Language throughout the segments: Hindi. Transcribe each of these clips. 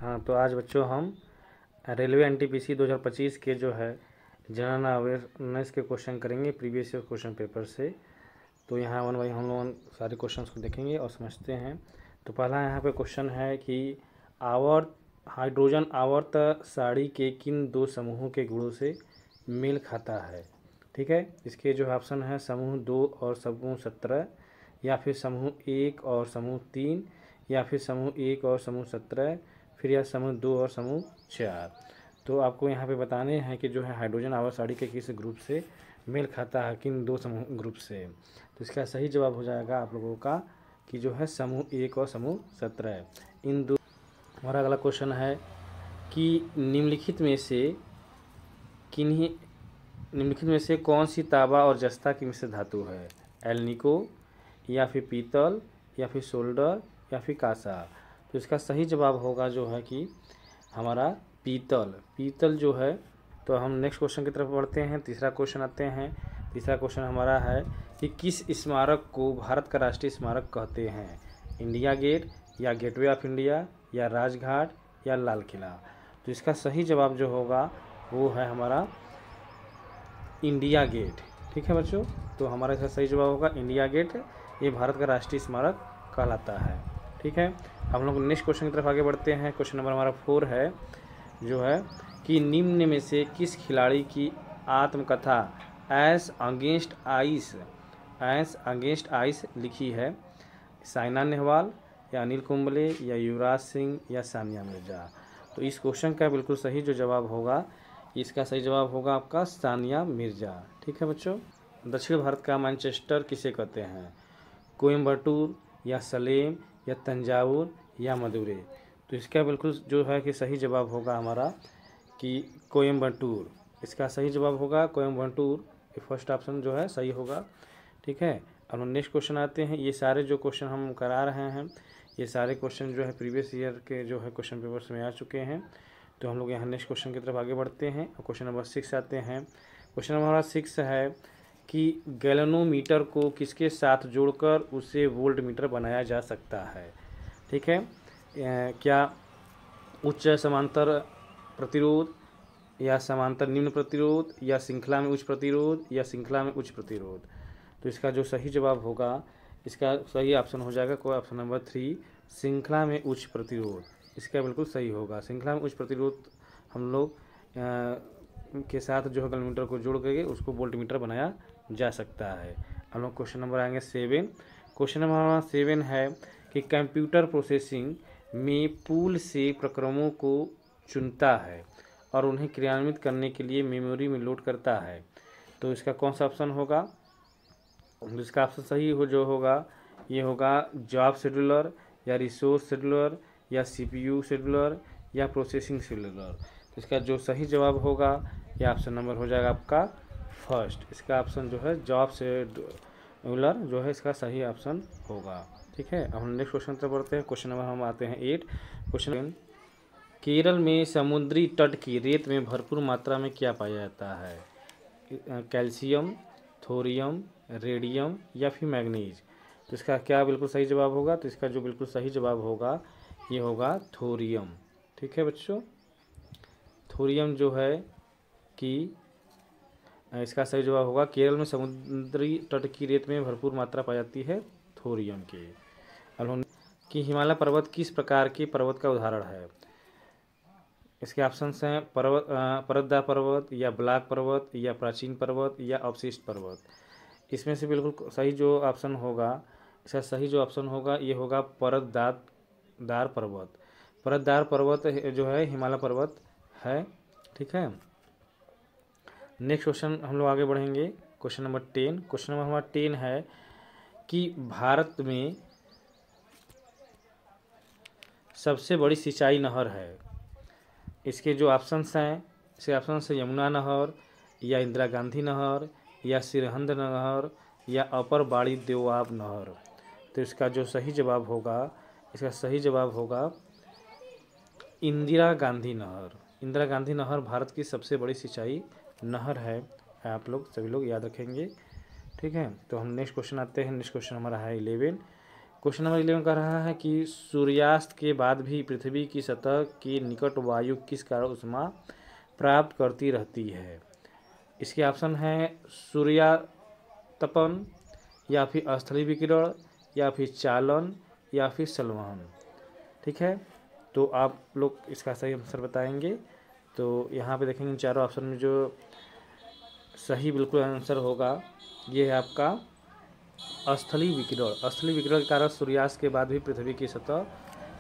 हाँ, तो आज बच्चों हम रेलवे एनटीपीसी 2025 के जो है जनरल अवेयरनेस के क्वेश्चन करेंगे प्रीवियस ईयर क्वेश्चन पेपर से। तो यहाँ वन बाई हम लोग सारे क्वेश्चंस को देखेंगे और समझते हैं। तो पहला यहाँ पे क्वेश्चन है कि आवर्त हाइड्रोजन आवर्त साड़ी के किन दो समूहों के गुणों से मेल खाता है। ठीक है, इसके जो ऑप्शन है समूह 2 और समूह 17, या फिर समूह 1 और समूह 3, या फिर समूह 1 और समूह 17, फिर या समूह 2 और समूह 4। तो आपको यहाँ पे बताने हैं कि जो है हाइड्रोजन आवर्त साड़ी के किस ग्रुप से मेल खाता है, किन दो समूह ग्रुप से। तो इसका सही जवाब हो जाएगा आप लोगों का कि जो है समूह 1 और समूह 17 इन दो। हमारा अगला क्वेश्चन है कि निम्नलिखित में से कौन सी तांबा और जस्ता की मिश्र धातु है। एल्निको, या फिर पीतल, या फिर सोल्डर, या फिर कांसा। तो इसका सही जवाब होगा जो है कि हमारा पीतल जो है। तो हम नेक्स्ट क्वेश्चन की तरफ बढ़ते हैं। तीसरा क्वेश्चन आते हैं। तीसरा क्वेश्चन हमारा है कि किस स्मारक को भारत का राष्ट्रीय स्मारक कहते हैं। इंडिया गेट, या गेटवे ऑफ इंडिया, या राजघाट, या लाल किला। तो इसका सही जवाब जो होगा वो है हमारा इंडिया गेट। ठीक है बच्चों, तो हमारा इसका सही जवाब होगा इंडिया गेट। ये भारत का राष्ट्रीय स्मारक कहलाता है। ठीक है, हम लोग नेक्स्ट क्वेश्चन की तरफ आगे बढ़ते हैं। क्वेश्चन नंबर हमारा 4 है जो है कि निम्न में से किस खिलाड़ी की आत्मकथा एस अगेंस्ट आइस लिखी है। साइना नेहवाल, या अनिल कुंबले, या युवराज सिंह, या सानिया मिर्जा। तो इस क्वेश्चन का बिल्कुल सही जो जवाब होगा, इसका सही जवाब होगा आपका सानिया मिर्जा। ठीक है बच्चों, दक्षिण भारत का मैनचेस्टर किसे कहते हैं। कोयम्बटूर, या सलेम, या तंजावुर, या मदुरै। तो इसका बिल्कुल जो है कि सही जवाब होगा हमारा कि कोयम्बटूर। इसका सही जवाब होगा कोयम्बटूर। फर्स्ट ऑप्शन जो है सही होगा। ठीक है, अब हम नेक्स्ट क्वेश्चन आते हैं। ये सारे जो क्वेश्चन हम करा रहे हैं, ये सारे क्वेश्चन जो है प्रीवियस ईयर के जो है क्वेश्चन पेपर्स में आ चुके हैं। तो हम लोग यहाँ नेक्स्ट क्वेश्चन की तरफ आगे बढ़ते हैं और क्वेश्चन नंबर 6 आते हैं। क्वेश्चन नंबर 6 है कि गैल्वेनोमीटर को किसके साथ जोड़कर उसे वोल्ट मीटर बनाया जा सकता है। ठीक है, क्या उच्च समांतर प्रतिरोध, या समांतर निम्न प्रतिरोध, या श्रृंखला में उच्च प्रतिरोध, या श्रृंखला में उच्च प्रतिरोध। तो इसका जो सही जवाब होगा, इसका सही ऑप्शन हो जाएगा कोई ऑप्शन नंबर 3, श्रृंखला में उच्च प्रतिरोध। इसका बिल्कुल सही होगा। श्रृंखला में उच्च प्रतिरोध हम लोग के साथ जो है गैल्वेनोमीटर को जोड़ करके उसको वोल्ट मीटर बनाया जा सकता है। हम लोग क्वेश्चन नंबर आएंगे 7। क्वेश्चन नंबर 7 है कि कंप्यूटर प्रोसेसिंग में पूल से प्रक्रमों को चुनता है और उन्हें क्रियान्वित करने के लिए मेमोरी में लोड करता है। तो इसका कौन सा ऑप्शन होगा। इसका ऑप्शन सही हो जो होगा ये होगा जॉब शेड्यूलर, या रिसोर्स शेड्यूलर, या सीपीयू शेड्यूलर, या प्रोसेसिंग शेड्यूलर। तो इसका जो सही जवाब होगा ये ऑप्शन नंबर हो जाएगा आपका फर्स्ट। इसका ऑप्शन जो है जॉब शेड्यूलर जो है इसका सही ऑप्शन होगा। ठीक है, अब हम नेक्स्ट क्वेश्चन तरफ बढ़ते हैं। क्वेश्चन नंबर हम आते हैं 8। क्वेश्चन, केरल में समुद्री तट की रेत में भरपूर मात्रा में क्या पाया जाता है। कैल्शियम, थोरियम, रेडियम, या फिर मैग्नीज। तो इसका क्या बिल्कुल सही जवाब होगा। तो इसका जो बिल्कुल सही जवाब होगा ये होगा थोरियम। ठीक है बच्चों, थोरियम जो है कि इसका सही जवाब होगा केरल में समुद्री तट की रेत में भरपूर मात्रा पाई जाती है थोरियम की। अब कि हिमालय पर्वत किस प्रकार के पर्वत का उदाहरण है। इसके ऑप्शंस हैं परतदार पर्वत, या ब्लॉक पर्वत, या प्राचीन पर्वत, या अवशिष्ट पर्वत। इसमें से बिल्कुल सही जो ऑप्शन होगा, इसका सही जो ऑप्शन होगा ये होगा परतदार पर्वत। परतदार पर्वत जो है हिमालय पर्वत है। ठीक है, नेक्स्ट क्वेश्चन हम लोग आगे बढ़ेंगे। Question number 10। क्वेश्चन नंबर हमारा 10 है कि भारत में सबसे बड़ी सिंचाई नहर है। इसके जो ऑप्शंस हैं, इसके ऑप्शंस है यमुना नहर, या इंदिरा गांधी नहर, या सिरहिंद नहर, या अपर बाड़ी देवाब नहर। तो इसका जो सही जवाब होगा, इसका सही जवाब होगा इंदिरा गांधी नहर। इंदिरा गांधी नहर भारत की सबसे बड़ी सिंचाई नहर है। आप लोग सभी लोग याद रखेंगे। ठीक है, तो हम नेक्स्ट क्वेश्चन आते हैं। नेक्स्ट क्वेश्चन हमारा है 11। क्वेश्चन नंबर 11 कह रहा है कि सूर्यास्त के बाद भी पृथ्वी की सतह के निकट वायु किस कारण ऊष्मा प्राप्त करती रहती है। इसके ऑप्शन है सूर्यातपन, या फिर स्थलीय विकिरण, या फिर चालन, या फिर संवहन। ठीक है, तो आप लोग इसका सही आंसर बताएंगे। तो यहाँ पे देखेंगे चारों ऑप्शन में जो सही बिल्कुल आंसर होगा ये है आपका स्थलीय विकिरण। स्थलीय विकिरण के कारण सूर्यास्त के बाद भी पृथ्वी की सतह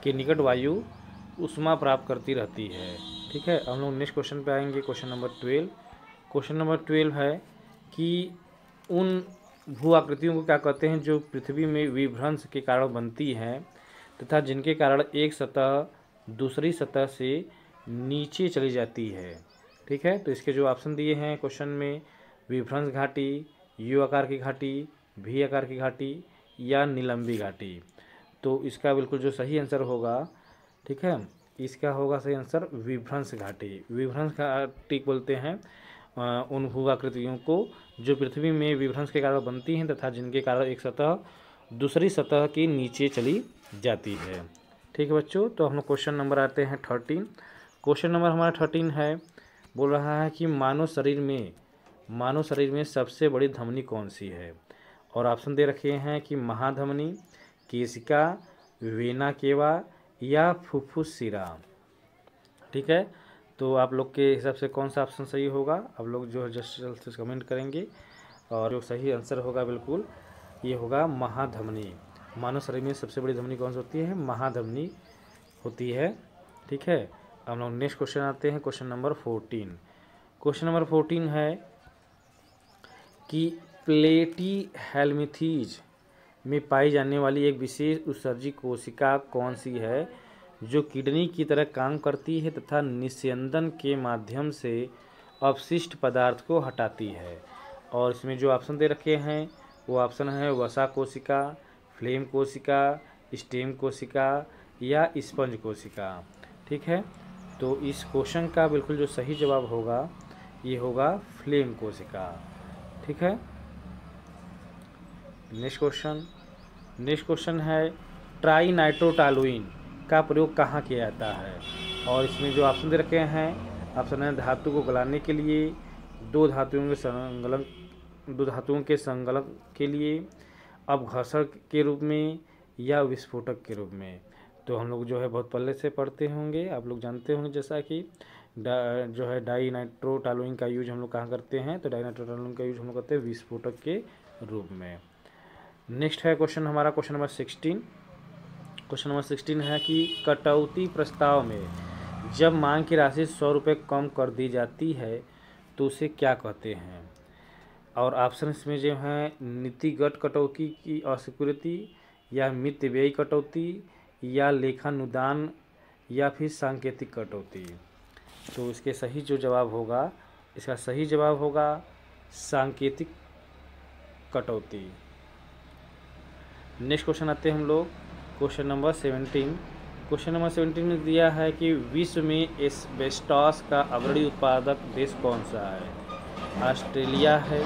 के निकट वायु ऊष्मा प्राप्त करती रहती है। ठीक है, हम लोग नेक्स्ट क्वेश्चन पे आएंगे, क्वेश्चन नंबर 12। क्वेश्चन नंबर 12 है कि उन भू आकृतियों को क्या कहते हैं जो पृथ्वी में विभ्रंश के कारण बनती हैं तथा जिनके कारण एक सतह दूसरी सतह से नीचे चली जाती है। ठीक है, तो इसके जो ऑप्शन दिए हैं क्वेश्चन में, विभ्रंश घाटी, यू आकार की घाटी, भी आकार की घाटी, या निलंबी घाटी। तो इसका बिल्कुल जो सही आंसर होगा, ठीक है, इसका होगा सही आंसर विभ्रंश घाटी। विभ्रंश घाटी बोलते हैं उन भू आकृतियों को जो पृथ्वी में विभ्रंश के कारण बनती हैं तथा जिनके कारण एक सतह दूसरी सतह के नीचे चली जाती है। ठीक है बच्चों, तो हम लोग क्वेश्चन नंबर आते हैं 13। क्वेश्चन नंबर हमारा 13 है, बोल रहा है कि मानव शरीर में सबसे बड़ी धमनी कौन सी है। और ऑप्शन दे रखे हैं कि महाधमनी, केशिका, वेना केवा, या फुफ्फुस शिरा। ठीक है, तो आप लोग के हिसाब से कौन सा ऑप्शन सही होगा, आप लोग जो है जस्ट से कमेंट करेंगे। और जो सही आंसर होगा बिल्कुल ये होगा महाधमनी। मानव शरीर में सबसे बड़ी धमनी कौन सी होती है, महाधमनी होती है। ठीक है, हम लोग नेक्स्ट क्वेश्चन आते हैं, क्वेश्चन नंबर 14। क्वेश्चन नंबर 14 है कि प्लेटीहेल्मिंथेस में पाई जाने वाली एक विशेष उत्सर्जी कोशिका कौन सी है जो किडनी की तरह काम करती है तथा निस्यंदन के माध्यम से अपशिष्ट पदार्थ को हटाती है। और इसमें जो ऑप्शन दे रखे हैं वो ऑप्शन है वसा कोशिका, फ्लेम कोशिका, स्टेम कोशिका, या स्पंज कोशिका। ठीक है, तो इस क्वेश्चन का बिल्कुल जो सही जवाब होगा ये होगा फ्लेम कोशिका। ठीक है, नेक्स्ट क्वेश्चन है ट्राइनाइट्रोटॉलुइन का प्रयोग कहाँ किया जाता है। और इसमें जो ऑप्शन दे रखे हैं, ऑप्शन है धातु को गलाने के लिए, दो धातुओं के संगलन के लिए, अपघर्षण के रूप में, या विस्फोटक के रूप में। तो हम लोग जो है बहुत पहले से पढ़ते होंगे, आप लोग जानते होंगे जैसा कि जो है डाइनाइट्रोटॉलुइन का यूज हम लोग कहाँ करते हैं, तो डाइनाइट्रोटॉलुइन का यूज हम लोग करते हैं विस्फोटक के रूप में। नेक्स्ट है क्वेश्चन हमारा क्वेश्चन नंबर 16। क्वेश्चन नंबर 16 है कि कटौती प्रस्ताव में जब मांग की राशि 100 रुपये कम कर दी जाती है तो उसे क्या कहते हैं। और ऑप्शन इसमें जो है नीतिगत कटौती की अस्वीकृति, या मितव्ययी कटौती, या लेखानुदान, या फिर सांकेतिक कटौती। तो इसके सही जो जवाब होगा, इसका सही जवाब होगा सांकेतिक कटौती। नेक्स्ट क्वेश्चन आते हैं हम लोग क्वेश्चन नंबर 17। क्वेश्चन नंबर 17 में दिया है कि विश्व में एस्बेस्टॉस का अग्रणी उत्पादक देश कौन सा है। ऑस्ट्रेलिया है,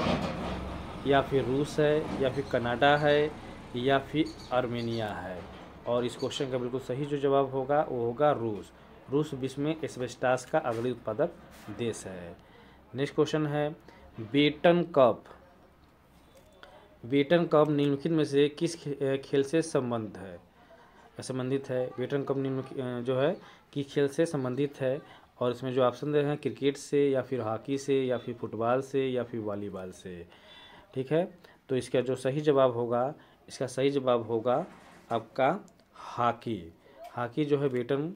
या फिर रूस है, या फिर कनाडा है, या फिर आर्मेनिया है। और इस क्वेश्चन का बिल्कुल सही जो जवाब होगा वो होगा रूस। रूस विश्व में एस्बेस्टॉस का अग्रणी उत्पादक देश है। नेक्स्ट क्वेश्चन है बेटन कप निम्नलिखित में से किस खेल से संबंधित है। बेटन कप निम्न जो है कि खेल से संबंधित है। और इसमें जो ऑप्शन दे रहे हैं क्रिकेट से, या फिर हॉकी से, या फिर फुटबॉल से, या फिर वॉलीबॉल से। ठीक है, तो इसका जो सही जवाब होगा, इसका सही जवाब होगा आपका हॉकी जो है बेटन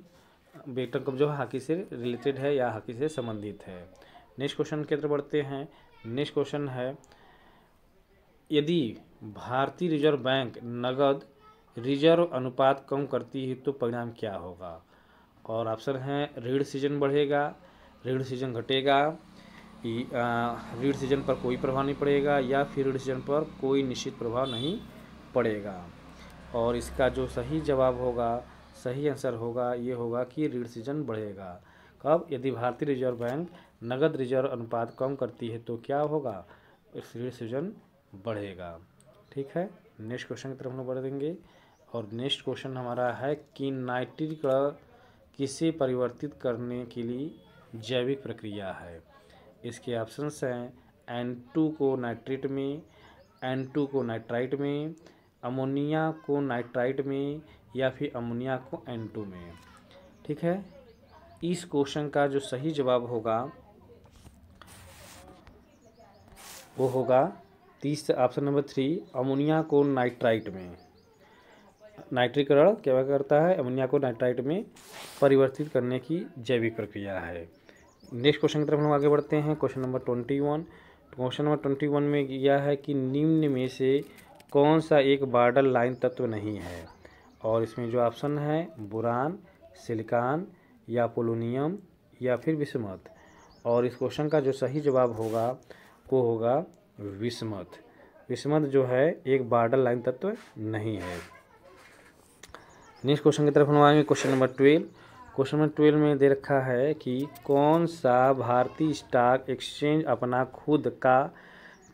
कप जो है हॉकी से रिलेटेड है या हॉकी से संबंधित है। नेक्स्ट क्वेश्चन की तरफ बढ़ते हैं। नेक्स्ट क्वेश्चन है यदि भारतीय रिजर्व बैंक नगद रिजर्व अनुपात कम करती है तो परिणाम क्या होगा। और ऑप्शन है ऋण सीजन बढ़ेगा, ऋण सीजन घटेगा, ऋण सीजन पर कोई प्रभाव नहीं पड़ेगा, या फिर ऋण सीजन पर कोई निश्चित प्रभाव नहीं पड़ेगा। और इसका जो सही जवाब होगा, सही आंसर होगा ये होगा कि ऋण सीजन बढ़ेगा। कब, यदि भारतीय रिजर्व बैंक नगद रिजर्व अनुपात कम करती है तो क्या होगा, ऋण सीजन बढ़ेगा। ठीक है, नेक्स्ट क्वेश्चन की तरफ हम लोग बढ़ देंगे। और नेक्स्ट क्वेश्चन हमारा है कि नाइट्रिक कण किसे परिवर्तित करने के लिए जैविक प्रक्रिया है। इसके ऑप्शंस हैं N2 को नाइट्रेट में, N2 को नाइट्राइट में, अमोनिया को नाइट्राइट में, या फिर अमोनिया को N2 में। ठीक है, इस क्वेश्चन का जो सही जवाब होगा वो होगा ऑप्शन नंबर 3, अमोनिया को नाइट्राइट में। नाइट्रीकरण क्या करता है, अमोनिया को नाइट्राइट में परिवर्तित करने की जैविक प्रक्रिया है। नेक्स्ट क्वेश्चन की तरफ हम आगे बढ़ते हैं। Question number 21। क्वेश्चन नंबर 21 में यह है कि निम्न में से कौन सा एक बॉर्डर लाइन तत्व नहीं है। और इसमें जो ऑप्शन है बोरान, सिलिकॉन या पोलोनियम या फिर विस्मथ। और इस क्वेश्चन का जो सही जवाब होगा वो होगा विस्मथ। विस्मथ जो है एक बॉर्डर लाइन तत्व नहीं है। नेक्स्ट क्वेश्चन की तरफ हम आएंगे। Question number 12। क्वेश्चन नंबर 12 में दे रखा है कि कौन सा भारतीय स्टॉक एक्सचेंज अपना खुद का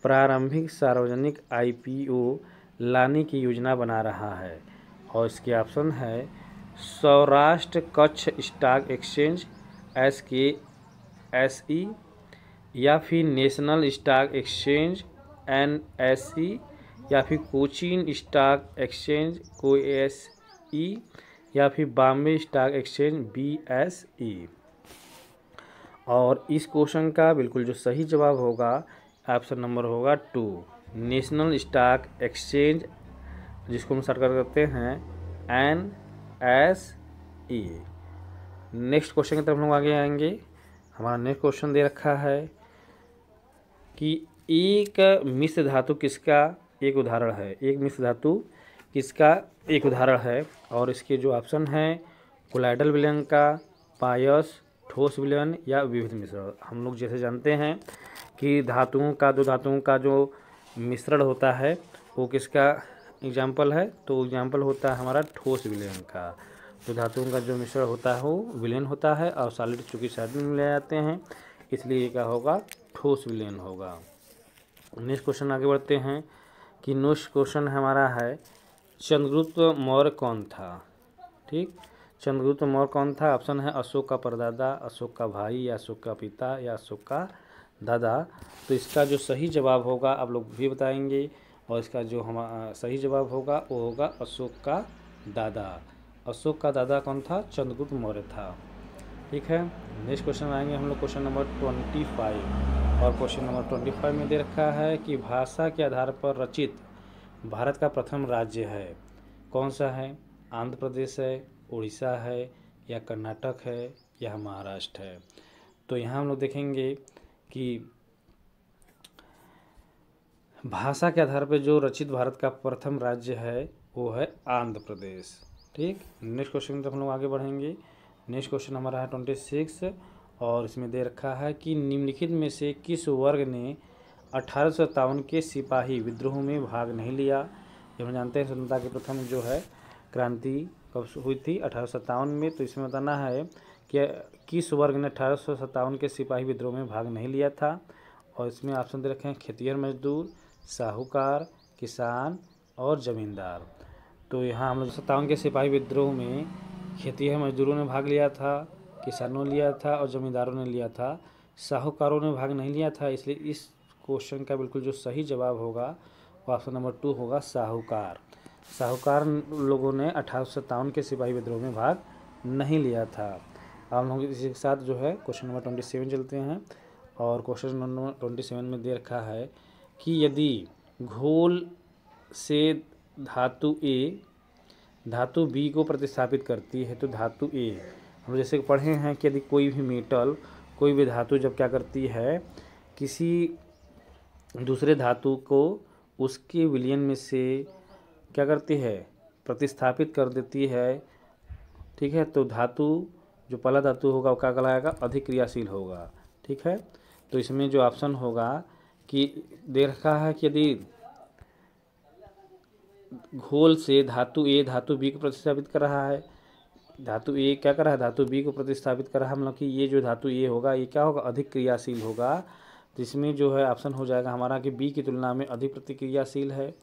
प्रारंभिक सार्वजनिक IPO लाने की योजना बना रहा है। और इसके ऑप्शन है Saurashtra Kutch stock exchange SKSE, या फिर नेशनल स्टॉक एक्सचेंज NSE, या फिर कोचीन स्टॉक एक्सचेंज KOSE, या फिर बॉम्बे स्टॉक एक्सचेंज BSE। और इस क्वेश्चन का बिल्कुल जो सही जवाब होगा ऑप्शन नंबर होगा 2, नेशनल स्टॉक एक्सचेंज, जिसको हम शॉर्ट करते हैं NSE। नेक्स्ट क्वेश्चन की तरफ हम लोग आगे आएंगे। हमारा नेक्स्ट क्वेश्चन दे रखा है कि एक मिश्र धातु किसका एक उदाहरण है। एक मिश्र धातु किसका एक उदाहरण है। और इसके जो ऑप्शन हैं कोलाइडल विलयन का, पायस, ठोस विलयन या विविध मिश्रण। हम लोग जैसे जानते हैं कि दो धातुओं का जो मिश्रण होता है वो किसका एग्जाम्पल है, तो एग्जाम्पल होता है हमारा ठोस विलयन का। तो धातुओं का जो मिश्रण होता है वो विलयन होता है और सॉलिड चूँकि साइड में मिलाए जाते हैं इसलिए क्या होगा, ठोस विलयन होगा। नेक्स्ट क्वेश्चन आगे बढ़ते हैं कि नेक्स्ट क्वेश्चन हमारा है चंद्रगुप्त मौर्य कौन था। ठीक, चंद्रगुप्त मौर्य कौन था। ऑप्शन है अशोक का परदादा, अशोक का भाई, या अशोक का पिता, या अशोक का दादा। तो इसका जो सही जवाब होगा आप लोग भी बताएंगे। और इसका जो हमारा सही जवाब होगा वो होगा अशोक का दादा। अशोक का दादा कौन था, चंद्रगुप्त मौर्य था। ठीक है, नेक्स्ट क्वेश्चन आएंगे हम लोग क्वेश्चन नंबर 25। और क्वेश्चन नंबर 25 में दे रखा है कि भाषा के आधार पर रचित भारत का प्रथम राज्य है कौन सा है। आंध्र प्रदेश है, उड़ीसा है, या कर्नाटक है, या महाराष्ट्र है। तो यहाँ हम लोग देखेंगे कि भाषा के आधार पर जो रचित भारत का प्रथम राज्य है वो है आंध्र प्रदेश। ठीक, नेक्स्ट क्वेश्चन की तरफ हम लोग आगे बढ़ेंगे। नेक्स्ट क्वेश्चन हमारा है 26 और इसमें दे रखा है कि निम्नलिखित में से किस वर्ग ने 1857 के सिपाही विद्रोह में भाग नहीं लिया। जब हम जानते हैं स्वतंत्रता की प्रथम जो है क्रांति कब हुई थी, 1857 में। तो इसमें बताना है कि किस वर्ग ने 1857 के सिपाही विद्रोह में भाग नहीं लिया था। और इसमें ऑप्शन दे रखे हैं खेतिहर मजदूर, साहूकार, किसान और जमींदार। तो यहाँ हम लोग 57 के सिपाही विद्रोह में खेतिहर मजदूरों ने भाग लिया था, किसानों ने लिया था और जमींदारों ने लिया था। साहूकारों ने भाग नहीं लिया था। इसलिए इस क्वेश्चन का बिल्कुल जो सही जवाब होगा वो ऑप्शन नंबर 2 होगा, साहूकार। साहूकार लोगों ने 1857 के सिपाही विद्रोह में भाग नहीं लिया था। अब हम लोग इसी के साथ जो है क्वेश्चन नंबर 27 चलते हैं। और क्वेश्चन नंबर 27 में दे रखा है कि यदि घोल से धातु A धातु B को प्रतिस्थापित करती है तो धातु A, हम जैसे पढ़े हैं कि यदि कोई भी मेटल, कोई भी धातु जब क्या करती है किसी दूसरे धातु को उसके विलयन में से क्या करती है, प्रतिस्थापित कर देती है। ठीक है, तो धातु जो पहला धातु होगा वो क्या कहलाएगा, अधिक क्रियाशील होगा। ठीक है, तो इसमें जो ऑप्शन होगा कि दे रखा है कि यदि घोल से धातु A धातु B को प्रतिस्थापित कर रहा है, धातु A क्या कर रहा है, धातु B को प्रतिस्थापित कर रहा है, मतलब कि ये जो धातु A होगा ये क्या होगा, अधिक क्रियाशील होगा। तो इसमें जो है ऑप्शन हो जाएगा हमारा कि B की तुलना में अधिक प्रतिक्रियाशील है,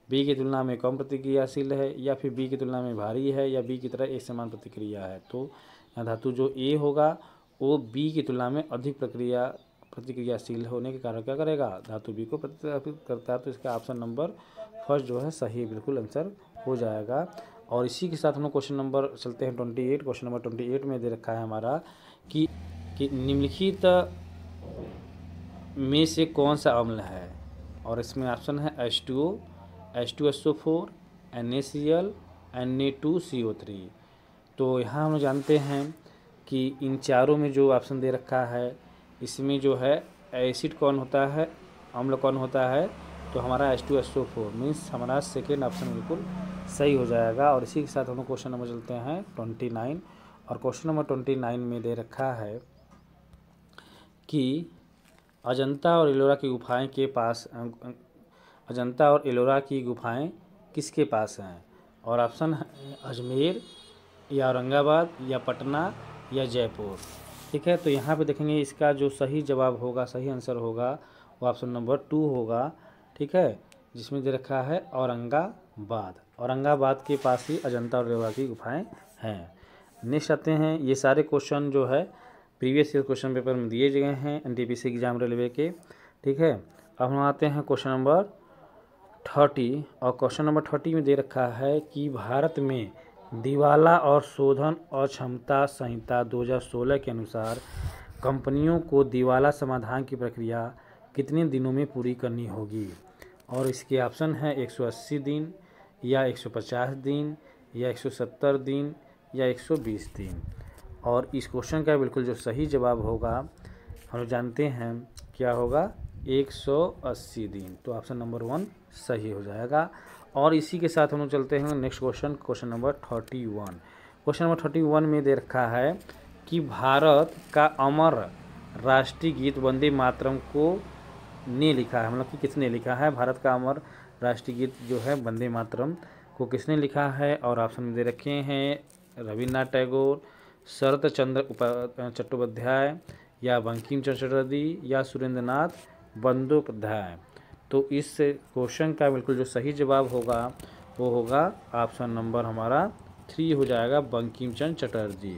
बी की तुलना में कम प्रतिक्रियाशील है, या फिर बी की तुलना में भारी है, या बी की तरह एक समान प्रतिक्रिया है। तो यहाँ धातु जो ए होगा वो बी की तुलना में अधिक प्रतिक्रियाशील होने के कारण क्या करेगा, धातु बी को प्रतिस्थापित करता है। तो इसका ऑप्शन नंबर फर्स्ट जो है सही बिल्कुल आंसर हो जाएगा। और इसी के साथ हम लोग क्वेश्चन नंबर चलते हैं 28। क्वेश्चन नंबर 28 में दे रखा है हमारा कि निम्नलिखित में से कौन सा अम्ल है, और इसमें ऑप्शन है H2O, H2SO4, NaCl, Na2CO3। तो यहाँ हम जानते हैं कि इन चारों में जो ऑप्शन दे रखा है इसमें जो है एसिड कौन होता है, अम्ल कौन होता है, तो हमारा H2SO4 मीन्स हमारा सेकेंड ऑप्शन बिल्कुल सही हो जाएगा। और इसी के साथ हम लोग क्वेश्चन नंबर चलते हैं 29। और क्वेश्चन नंबर 29 में दे रखा है कि अजंता और एलोरा की गुफाएं के पास अजंता और एलोरा की गुफाएं किसके पास हैं, और ऑप्शन है अजमेर या औरंगाबाद या पटना या जयपुर। ठीक है, तो यहाँ पे देखेंगे इसका जो सही जवाब होगा, सही आंसर होगा वो ऑप्शन नंबर 2 होगा। ठीक है, जिसमें दे रखा है औरंगाबाद। औरंगाबाद के पास ही अजंता और एलोरा की गुफाएं हैं। नेक्स्ट आते हैं, ये सारे क्वेश्चन जो है प्रीवियस ईयर क्वेश्चन पेपर में दिए गए हैं NTPC एग्जाम रेलवे के। ठीक है, अब हम आते हैं क्वेश्चन नंबर 30। और क्वेश्चन नंबर 30 में दे रखा है कि भारत में दिवाला और शोधन अक्षमता संहिता 2016 के अनुसार कंपनियों को दिवाला समाधान की प्रक्रिया कितने दिनों में पूरी करनी होगी, और इसके ऑप्शन है 180 दिन या 150 दिन या 170 दिन या 120 दिन। और इस क्वेश्चन का बिल्कुल जो सही जवाब होगा हम लोग जानते हैं क्या होगा, 180 दिन। तो ऑप्शन नंबर 1 सही हो जाएगा। और इसी के साथ हम लोग चलते हैं next question, question number 31। Question number 31 में दे रखा है कि भारत का अमर राष्ट्रीय गीत वंदे मातरम को ने लिखा है, मतलब कि किसने लिखा है, भारत का अमर राष्ट्रीय गीत जो है वंदे मातरम को किसने लिखा है। और ऑप्शन में दे रखे हैं रविन्द्रनाथ टैगोर, शरत चंद्र चट्टोपाध्याय या बंकिम चंद्र चटर्जी या सुरेंद्रनाथ बंदोपाध्याय। तो इस क्वेश्चन का बिल्कुल जो सही जवाब होगा वो होगा ऑप्शन नंबर हमारा 3 हो जाएगा, बंकिम चंद्र चटर्जी।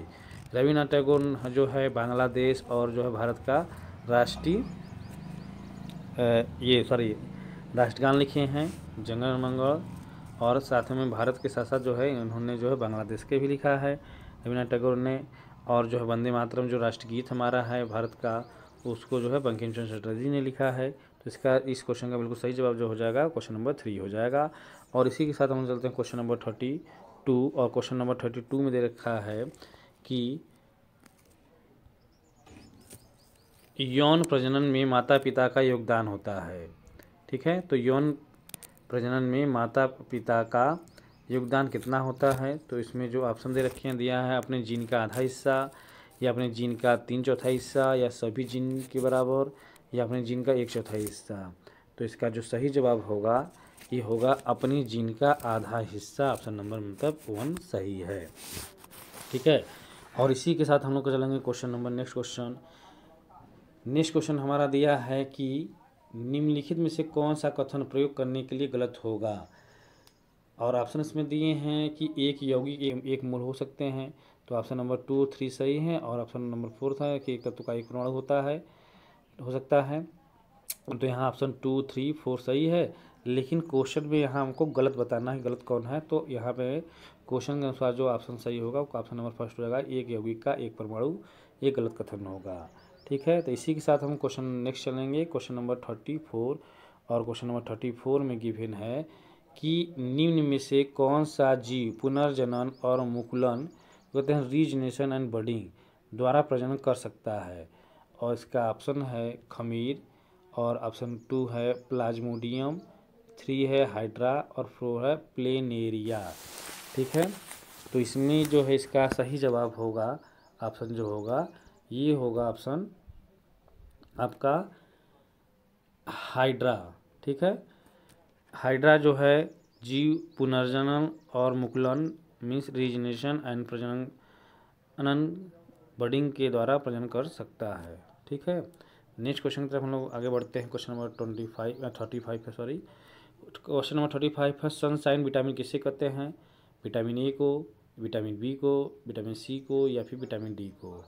रविन्द्रनाथ टैगोर जो है बांग्लादेश और जो है भारत का राष्ट्रीय राष्ट्रगान लिखे हैं, जनगण मंगल, और साथ में भारत के साथ साथ जो है उन्होंने जो है बांग्लादेश के भी लिखा है रविन्द्रनाथ टैगोर ने। और जो है वंदे मातरम जो राष्ट्रगीत हमारा है भारत का, उसको जो है बंकिम चंद्र चटर्जी ने लिखा है। तो इस क्वेश्चन का बिल्कुल सही जवाब जो हो जाएगा क्वेश्चन नंबर 3 हो जाएगा। और इसी के साथ हम चलते हैं क्वेश्चन नंबर 32। और क्वेश्चन नंबर 32 में दे रखा है कि यौन प्रजनन में माता पिता का योगदान होता है। ठीक है, तो यौन प्रजनन में माता पिता का योगदान कितना होता है, तो इसमें जो ऑप्शन दे रखे हैं दिया है अपने जीन का आधा हिस्सा, या अपने जीन का 3/4 हिस्सा, या सभी जीन के बराबर, या अपने जीन का 1/4 हिस्सा। तो इसका जो सही जवाब होगा ये होगा अपनी जीन का आधा हिस्सा, ऑप्शन नंबर मतलब 1 सही है। ठीक है, और इसी के साथ हम लोग चलेंगे क्वेश्चन नंबर नेक्स्ट क्वेश्चन हमारा दिया है कि निम्नलिखित में से कौन सा कथन प्रयोग करने के लिए गलत होगा। और ऑप्शन इसमें दिए हैं कि एक यौगिक एक मूल हो सकते हैं, तो ऑप्शन नंबर 2, 3 सही है। और ऑप्शन नंबर 4 था कि एक तत्व का एक परमाणु हो सकता है। तो यहाँ ऑप्शन 2, 3, 4 सही है, लेकिन क्वेश्चन में यहाँ हमको गलत बताना है, गलत कौन है। तो यहाँ पे क्वेश्चन के अनुसार जो ऑप्शन सही होगा वो ऑप्शन नंबर फर्स्ट हो जाएगा, एक यौगिक का एक परमाणु, ये गलत कथन होगा। ठीक है, तो इसी के साथ हम क्वेश्चन नेक्स्ट चलेंगे, क्वेश्चन नंबर 34। और क्वेश्चन नंबर 34 में गिवन है कि निम्न में से कौन सा जीव पुनर्जनन और मुकुलन कहते हैं रीजनेशन एंड बडिंग द्वारा प्रजनन कर सकता है। और इसका ऑप्शन है खमीर, और ऑप्शन 2 है प्लाज्मोडियम, 3 है हाइड्रा, और 4 है प्लेनेरिया। ठीक है, तो इसमें जो है इसका सही जवाब होगा ऑप्शन जो होगा ये होगा ऑप्शन आपका हाइड्रा। ठीक है, हाइड्रा जो है जीव पुनर्जनन और मुकुलन मीन्स रीजनेशन एंड प्रजनन बडिंग के द्वारा प्रजनन कर सकता है। ठीक है, नेक्स्ट क्वेश्चन की तरफ हम लोग आगे बढ़ते हैं, क्वेश्चन नंबर 35 का क्वेश्चन नंबर 35 है, सनशाइन विटामिन किसे कहते हैं? विटामिन ए को, विटामिन बी को, विटामिन सी को या फिर विटामिन डी को?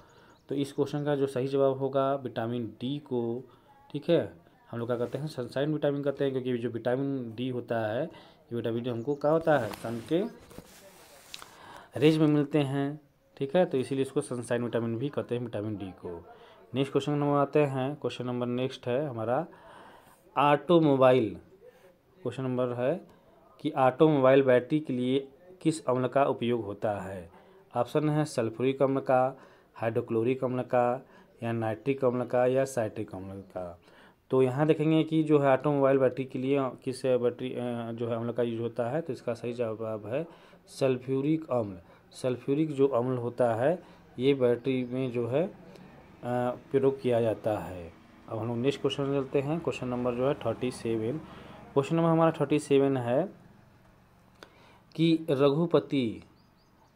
तो इस क्वेश्चन का जो सही जवाब होगा विटामिन डी को। ठीक है, हम लोग क्या कहते हैं? सनशाइन विटामिन कहते हैं, क्योंकि जो विटामिन डी होता है, ये विटामिन डी हमको क्या होता है? सन के रेज में मिलते हैं। ठीक है, तो इसीलिए इसको सनशाइन विटामिन भी कहते हैं, विटामिन डी को। नेक्स्ट क्वेश्चन नंबर आते हैं। क्वेश्चन नंबर नेक्स्ट है हमारा ऑटोमोबाइल। क्वेश्चन नंबर है कि ऑटोमोबाइल बैटरी के लिए किस अम्ल का उपयोग होता है? ऑप्शन है सल्फ्यूरिक अम्ल का, हाइड्रोक्लोरिक अम्ल का, या नाइट्रिक अम्ल का, या साइट्रिक अम्ल का। तो यहाँ देखेंगे कि जो है ऑटोमोबाइल बैटरी के लिए किस बैटरी जो है अम्ल का यूज होता है, तो इसका सही जवाब है सल्फ्यूरिक अम्ल। सल्फ्यूरिक जो अम्ल होता है ये बैटरी में जो है प्रयोग किया जाता है। अब हम लोग नेक्स्ट क्वेश्चन चलते हैं। क्वेश्चन नंबर जो है 37। क्वेश्चन नंबर हमारा 37 है कि रघुपति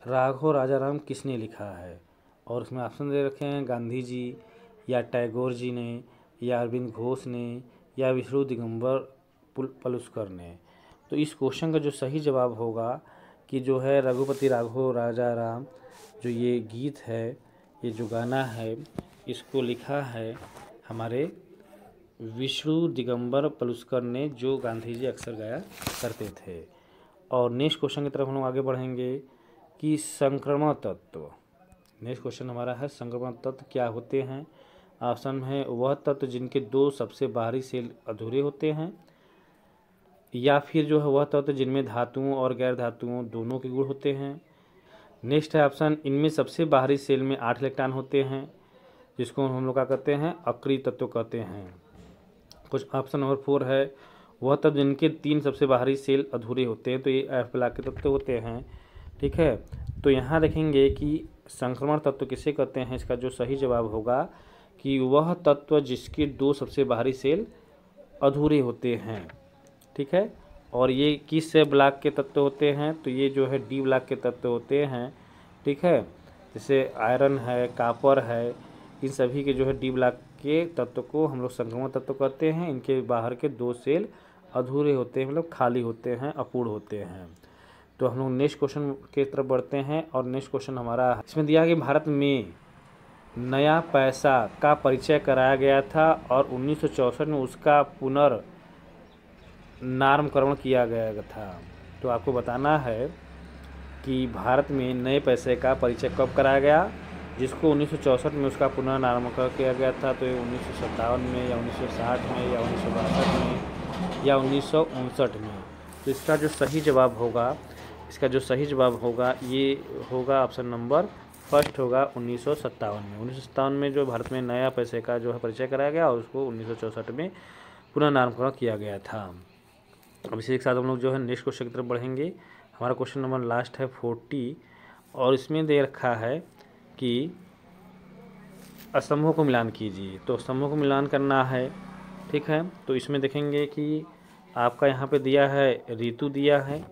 राघव राजाराम किसने लिखा है? और उसमें ऑप्शन दे रखे हैं गांधी जी, या टैगोर जी ने, या अरविंद घोष ने, या विष्णु दिगंबर पलुस्कर ने। तो इस क्वेश्चन का जो सही जवाब होगा कि जो है रघुपति राघव राजाराम, जो ये गीत है, ये जो गाना है, इसको लिखा है हमारे विष्णु दिगंबर पलुस्कर ने, जो गांधी जी अक्सर गाया करते थे। और नेक्स्ट क्वेश्चन की तरफ हम लोग आगे बढ़ेंगे कि संक्रमण तत्व। नेक्स्ट क्वेश्चन हमारा है संक्रमण तत्व क्या होते हैं? ऑप्शन है वह तत्व जिनके दो सबसे बाहरी सेल अधूरे होते हैं, या फिर जो है वह तत्व जिनमें धातुओं और गैर धातुओं दोनों के गुण होते हैं। नेक्स्ट है ऑप्शन इनमें सबसे बाहरी सेल में 8 इलेक्ट्रॉन होते हैं, जिसको हम लोग क्या कहते हैं? अक्रिय तत्व कहते हैं। कुछ ऑप्शन नंबर 4 है वह तत्व जिनके 3 सबसे बाहरी सेल अधूरे होते हैं, तो ये एफ ब्लॉक के तत्व होते हैं। ठीक है, तो यहाँ देखेंगे कि संक्रमण तत्व किसे कहते हैं? इसका जो सही जवाब होगा कि वह तत्व जिसके 2 सबसे बाहरी सेल अधूरे होते हैं। ठीक है, और ये किस ब्लॉक के तत्व होते हैं? तो ये जो है डी ब्लॉक के तत्व होते हैं। ठीक है, जैसे आयरन है, कापर है, इन सभी के जो है डी ब्लॉक के तत्व को हम लोग संक्रमण तत्व कहते हैं। इनके बाहर के 2 सेल अधूरे होते हैं, मतलब खाली होते हैं, अपूर्ण होते हैं। तो हम लोग नेक्स्ट क्वेश्चन की तरफ बढ़ते हैं। और नेक्स्ट क्वेश्चन हमारा इसमें दिया कि भारत में नया पैसा का परिचय कराया गया था और 1964 में उसका पुनर्नामकरण किया गया था। तो आपको बताना है कि भारत में नए पैसे का परिचय कब कराया गया, जिसको 1964 में उसका पुनर्नामकरण किया गया था। तो ये 1957 में, या 1960 में, या 1962 में, या 1959 में। तो इसका जो सही जवाब होगा, ये होगा ऑप्शन नंबर फर्स्ट होगा 1957 में। 1957 में जो भारत में नया पैसे का जो है परिचय कराया गया और उसको 1964 में पुनर्नामकरण किया गया था। अब इसी के साथ हम लोग जो है नेक्स्ट क्वेश्चन की तरफ बढ़ेंगे। हमारा क्वेश्चन नंबर लास्ट है 40, और इसमें दे रखा है कि स्तंभों को मिलान कीजिए। तो स्तंभों को मिलान करना है। ठीक है, तो इसमें देखेंगे कि आपका यहाँ पे दिया है ऋतु दिया है।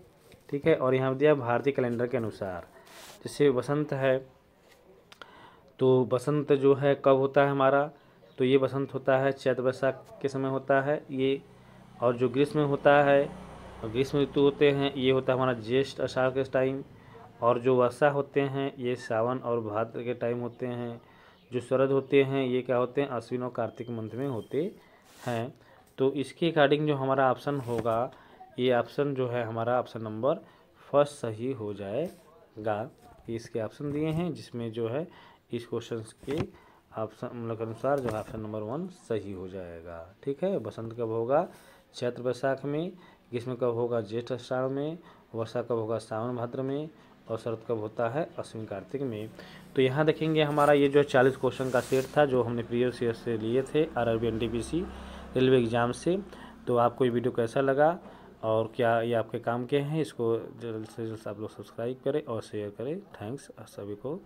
ठीक है, और यहाँ दिया भारतीय कैलेंडर के अनुसार। जैसे बसंत है, तो बसंत जो है कब होता है हमारा? तो ये बसंत होता है चैत्र वैशाख के समय होता है ये। और जो ग्रीष्म होता है, ग्रीष्म ऋतु होते हैं, ये होता है हमारा ज्येष्ठ आषाढ़ के टाइम। और जो वर्षा होते हैं ये सावन और भाद्र के टाइम होते हैं। जो शरद होते हैं ये क्या होते हैं? अश्विन और कार्तिक मंथ में होते हैं। तो इसके अकॉर्डिंग जो हमारा ऑप्शन होगा, ये ऑप्शन जो है हमारा ऑप्शन नंबर फर्स्ट सही हो जाएगा। इसके ऑप्शन दिए हैं, जिसमें जो है इस क्वेश्चन के ऑप्शन मतलब अनुसार जो है ऑप्शन नंबर 1 सही हो जाएगा। ठीक है, बसंत कब होगा? चैत्र वैशाख में। ग्रीष्म कब होगा? ज्येष्ठ आषाढ़ में। वर्षा कब होगा? सावन भाद्र में। और शरद कब होता है? अश्विन कार्तिक में। तो यहाँ देखेंगे हमारा ये जो 40 क्वेश्चन का सेट था, जो हमने प्रीवियस ईयर से लिए थे RRB NTPC रेलवे एग्ज़ाम से। तो आपको ये वीडियो कैसा लगा और क्या ये आपके काम के हैं, इसको जल्द से जल्द आप लोग सब्सक्राइब करें और शेयर करें। थैंक्स सभी को।